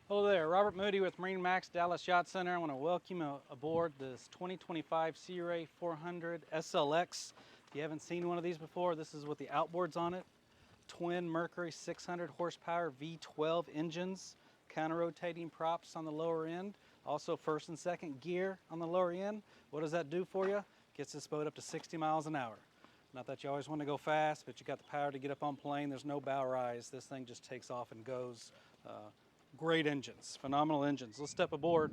Hello there, Robert Moody with MarineMax Dallas Yacht Center. I want to welcome you aboard this 2025 Sea Ray 400 SLX. If you haven't seen one of these before, this is with the outboards on it. Twin Mercury 600 horsepower V12 engines, counter-rotating props on the lower end, also first and second gear on the lower end. What does that do for you? Gets this boat up to 60 miles an hour. Not that you always want to go fast, but you got the power to get up on plane. There's no bow rise. This thing just takes off and goes. Great engines, phenomenal engines. Let's step aboard.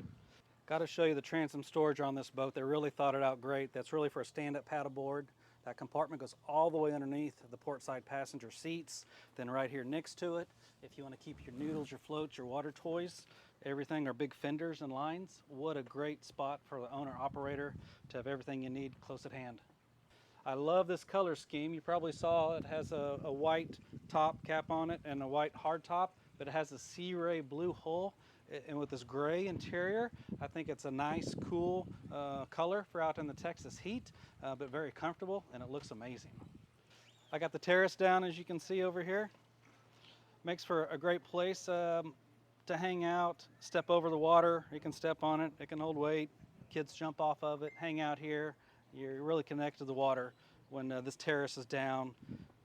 Got to show you the transom storage on this boat. They really thought it out great. That's really for a stand-up paddleboard. That compartment goes all the way underneath the port side passenger seats. Then right here next to it, if you want to keep your noodles, your floats, your water toys, everything are big fenders and lines. What a great spot for the owner-operator to have everything you need close at hand. I love this color scheme. You probably saw it has a white top cap on it and a white hard top, but it has a Sea Ray blue hull, and with this gray interior, I think it's a nice, cool color for out in the Texas heat, but very comfortable, and it looks amazing. I got the terrace down, as you can see over here. Makes for a great place to hang out, step over the water. You can step on it, it can hold weight. Kids jump off of it, hang out here. You're really connected to the water when this terrace is down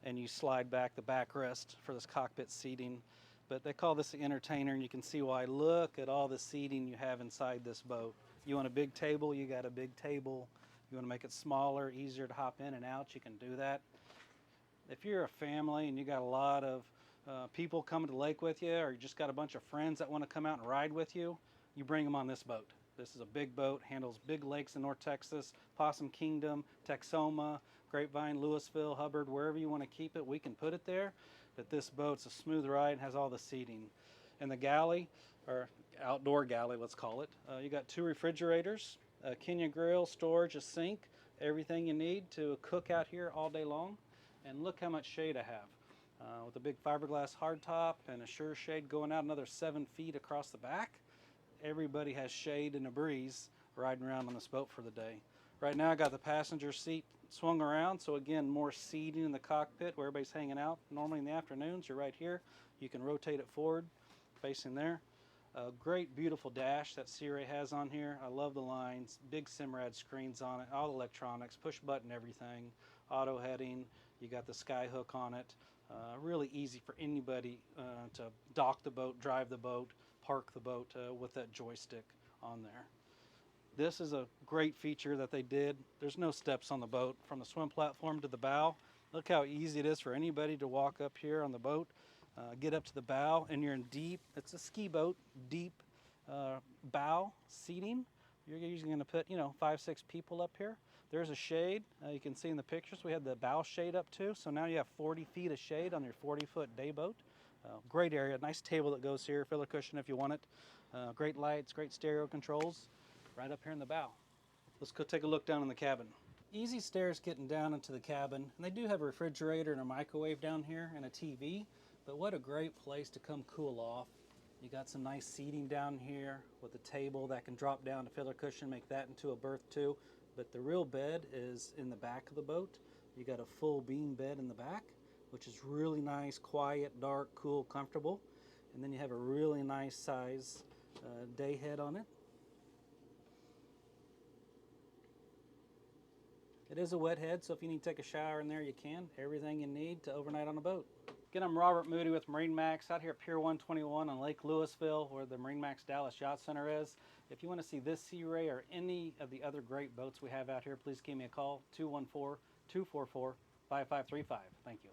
and you slide back the backrest for this cockpit seating. But they call this the entertainer, and you can see why. Look at all the seating you have inside this boat. You want a big table, you got a big table. You want to make it smaller, easier to hop in and out, you can do that. If you're a family and you got a lot of people coming to the lake with you, or you just got a bunch of friends that want to come out and ride with you, you bring them on this boat. This is a big boat, handles big lakes in North Texas, Possum Kingdom, Texoma, Grapevine, Louisville, Hubbard, wherever you want to keep it, we can put it there. But this boat's a smooth ride, has all the seating. And the galley, or outdoor galley, let's call it, you got 2 refrigerators, a Kenya grill, storage, a sink, everything you need to cook out here all day long. And look how much shade I have. With a big fiberglass hardtop and a sure shade going out another 7 feet across the back. Everybody has shade and a breeze riding around on this boat for the day. Right now I got the passenger seat swung around, so again, more seating in the cockpit where everybody's hanging out. Normally in the afternoons, you're right here. You can rotate it forward, facing there. A great, beautiful dash that Sea Ray has on here. I love the lines, big Simrad screens on it, all electronics, push button everything, auto heading. You got the sky hook on it. Really easy for anybody to dock the boat, drive the boat, park the boat with that joystick on there. This is a great feature that they did. There's no steps on the boat from the swim platform to the bow. Look how easy it is for anybody to walk up here on the boat, get up to the bow, and you're in deep, it's a ski boat, deep bow seating. You're usually going to put, 5, 6 people up here. There's a shade. You can see in the pictures we had the bow shade up too. So now you have 40 feet of shade on your 40-foot day boat. Great area. Nice table that goes here, filler cushion if you want it. Great lights, great stereo controls right up here in the bow. Let's go take a look down in the cabin. Easy stairs getting down into the cabin. And they do have a refrigerator and a microwave down here and a TV. But what a great place to come cool off. You got some nice seating down here with a table that can drop down to filler cushion, make that into a berth too. but the real bed is in the back of the boat. You got a full beam bed in the back, which is really nice, quiet, dark, cool, comfortable. And then you have a really nice size day head on it. It is a wet head, so if you need to take a shower in there, you can. Everything you need to overnight on a boat. Again, I'm Robert Moody with MarineMax out here at Pier 121 on Lake Louisville, where the MarineMax Dallas Yacht Center is. If you want to see this Sea Ray or any of the other great boats we have out here, please give me a call, 214-244-5535. Thank you.